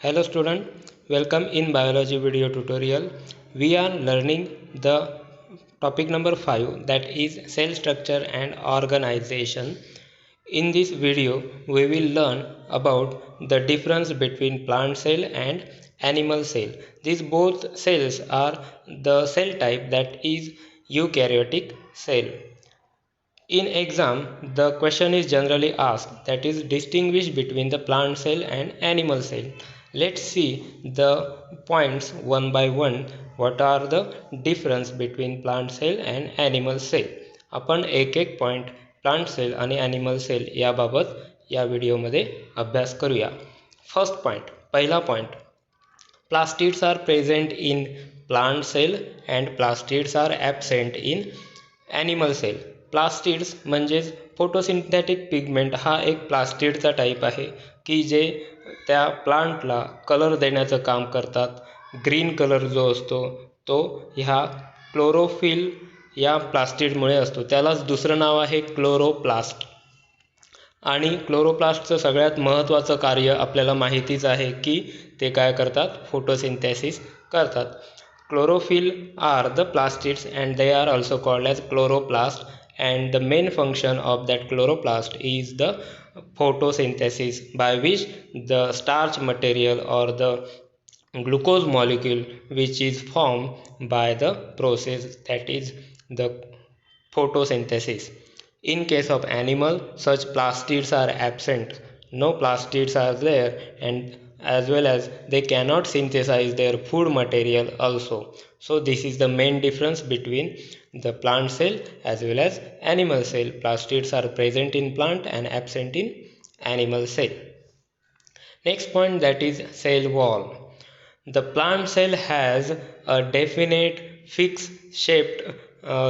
Hello student, welcome in biology video tutorial. We are learning the topic number 5, that is cell structure and organization. In this video we will learn about the difference between plant cell and animal cell. These both cells are the cell type that is eukaryotic cell. In exam, the question is generally asked, that is distinguish between the plant cell and animal cell. Let's see the points one by one. What are the difference between plant cell and animal cell? आपण एक एक point plant cell आणि animal cell याबाबत या व्हिडिओमध्ये अभ्यास करूया. First point, पहिला point, plastids are present in plant cell and plastids are absent in animal cell. Plastids म्हणजेच फोटोसिंथेटिक पिगमेंट हा एक प्लास्टिडचा टाईप आहे की जे त्या प्लांटला कलर देण्याचं काम करतात. ग्रीन कलर जो असतो तो ह्या क्लोरोफिल या प्लास्टिडमुळे असतो. त्यालाच दुसरं नाव आहे क्लोरोप्लास्ट. आणि क्लोरोप्लास्टचं सगळ्यात महत्त्वाचं कार्य आपल्याला माहितीच आहे की ते काय करतात, फोटोसिंथेसिस करतात. Chlorophyll are the plastids and they are also called as chloroplast, and the main function of that chloroplast is the photosynthesis, by which the starch material or the glucose molecule which is formed by the process, that is the photosynthesis. In case of animal, such plastids are absent. No plastids are there, and as well as they cannot synthesize their food material also. So this is the main difference between the plant cell as well as animal cell. Plastids are present in plant and absent in animal cell. Next point, that is cell wall. The plant cell has a definite fixed shaped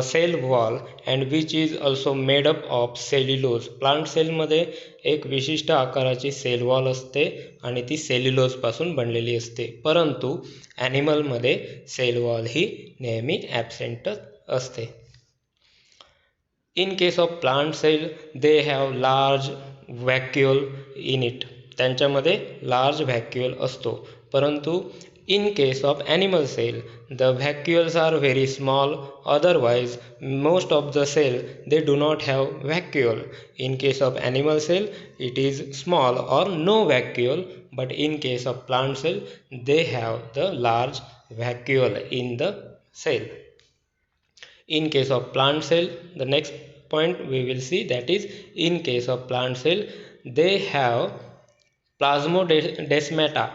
cell wall and which is also made up of cellulose. Plant सेलमध्ये एक विशिष्ट आकाराची cell wall असते आणि ती cellulose पासून बनलेली असते. परंतु ॲनिमलमध्ये सेल वॉल ही नेहमी ॲब्सेंट असते. In case of plant cell they have large vacuole in it. त्यांच्यामध्ये लार्ज व्हॅक्युल असतो. परंतु in case of animal cell, the vacuoles are very small. Otherwise, most of the cell they do not have vacuole. In case of animal cell, it is small or no vacuole. But in case of plant cell, they have the large vacuole in the cell. In case of plant cell, the next point we will see, that is in case of plant cell, they have plasmodesmata.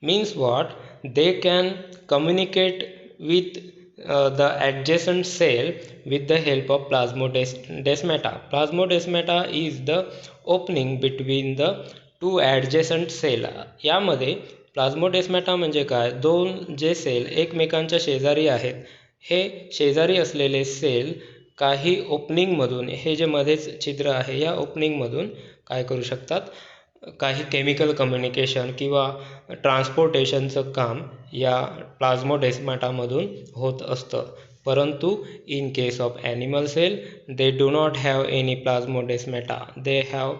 Means what? They can communicate with the adjacent cell with the help of plasmodesmata. Plasmodesmata is the opening between the two adjacent cell. यामध्ये प्लाझ्मोडेस्माटा म्हणजे काय, दोन जे cell एकमेकांच्या शेजारी आहेत, हे शेजारी असलेले cell काही ओपनिंगमधून, हे जे मध्येच छिद्र आहे या ओपनिंगमधून काय करू शकतात, काही केमिकल कम्युनिकेशन किंवा ट्रान्सपोर्टेशनचं काम या प्लाझ्मोडेस्माटामधून होत असतं. परंतु in case of animal cell they do not have any plasmodesmata. They have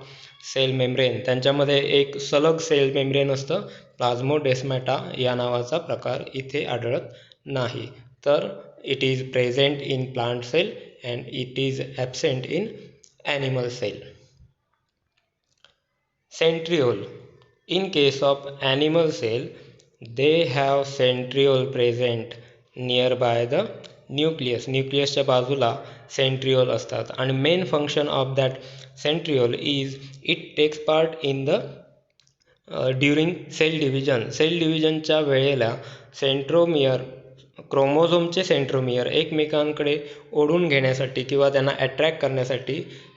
cell membrane. त्यांच्यामध्ये एक सलग सेल मेम्ब्रेन असतं. प्लाझ्मोडेस्माटा या नावाचा प्रकार इथे आढळत नाही. तर it is present in plant cell and it is absent in animal cell. Centriole. In case of animal cell, they have centriole present nearby the nucleus. Nucleusच्या बाजूला centriole असतात आणि main function of that centriole is it takes part in the during cell division. Cell divisionच्या वेळेला centromere, क्रोमोझोमचे centromere एकमेकांकडे ओढून घेण्यासाठी किंवा त्यांना attract करण्यासाठी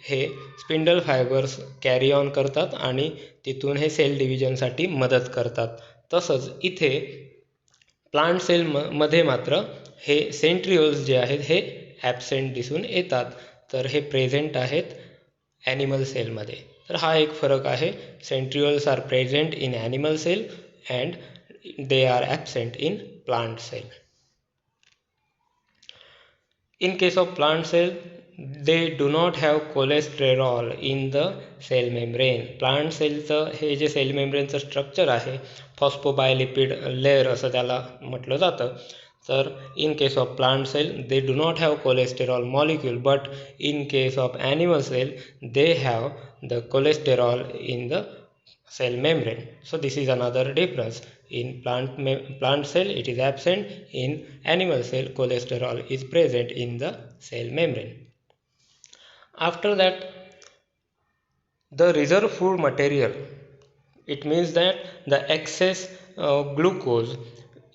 हे स्पिंडल फायबर्स कॅरी ऑन करतात आणि तिथून हे सेल डिव्हिजनसाठी मदत करतात. तसंच इथे प्लांट सेलमध्ये मात्र हे सेंट्रिओल्स जे आहेत हे ॲब्सेंट दिसून येतात. तर हे प्रेझेंट आहेत ॲनिमल सेलमध्ये. तर हा एक फरक आहे. Centrioles are present in animal cell and they are absent in plant cell. In case of plant cell, they do not have cholesterol in the cell membrane. Plant सेलचं हे जे सेल मेम्ब्रेनचं स्ट्रक्चर आहे फॉस्फोबायलिपिड लेअर असं त्याला म्हटलं जातं. तर in case of plant cell they do not have cholesterol molecule, but in case of animal cell they have the cholesterol in the cell membrane. So this is another difference. In plant cell it is absent, in animal cell cholesterol is present in the cell membrane. After that, the reserve food material, it means that the excess glucose,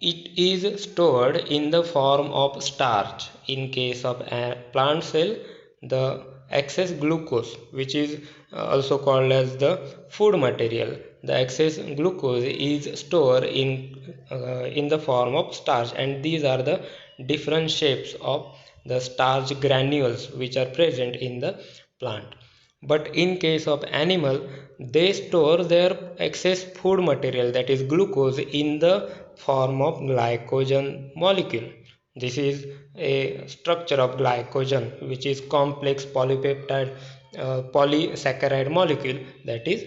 it is stored in the form of starch. In case of a plant cell, the excess glucose, which is also called as the food material, the excess glucose is stored in the form of starch, and these are the different shapes of the starch granules which are present in the plant. But in case of animal, they store their excess food material, that is glucose, in the form of glycogen molecule. This is a structure of glycogen, which is complex polypeptide polysaccharide molecule, that is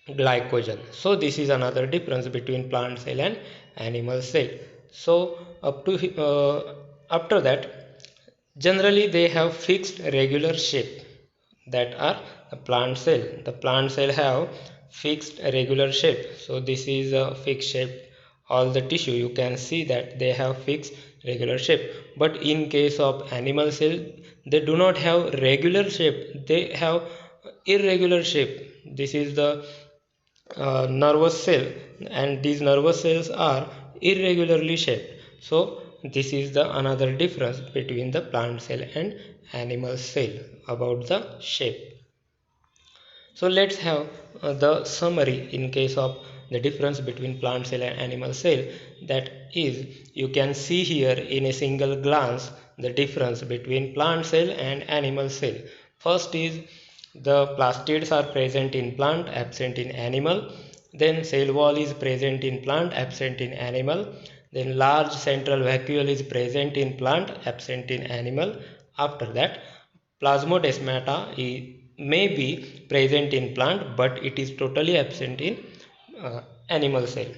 glycogen. So this is another difference between plant cell and animal cell. So after that, generally they have fixed regular shape, that are the plant cell. The plant cell have fixed regular shape. So this is a fixed shape. All the tissue you can see that they have fixed regular shape. But in case of animal cell, they do not have regular shape, they have irregular shape. This is the nervous cell, and these nervous cells are irregularly shaped. So this is the another difference between the plant cell and animal cell about the shape. So let's have the summary in case of the difference between plant cell and animal cell. That is, you can see here in a single glance the difference between plant cell and animal cell. First is the plastids are present in plant, absent in animal. Then cell wall is present in plant, absent in animal. Then large central vacuole is present in plant, absent in animal. After that, plasmodesmata may be present in plant, but it is totally absent in animal cell.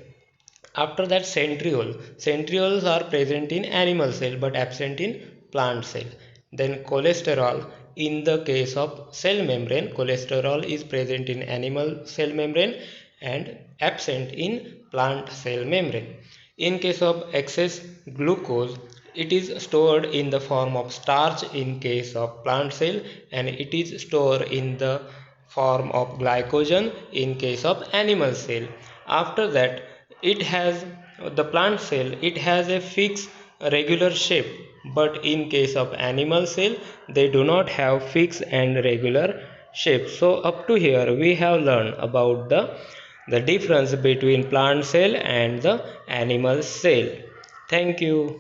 After that, centrioles are present in animal cell but absent in plant cell. Then cholesterol, in the case of cell membrane, cholesterol is present in animal cell membrane and absent in plant cell membrane. In case of excess glucose, it is stored in the form of starch in case of plant cell, and it is stored in the form of glycogen in case of animal cell. After that, it has the plant cell, it has a fixed regular shape, but in case of animal cell they do not have fixed and regular shape. So up to here we have learned about the difference between plant cell and the animal cell. Thank you.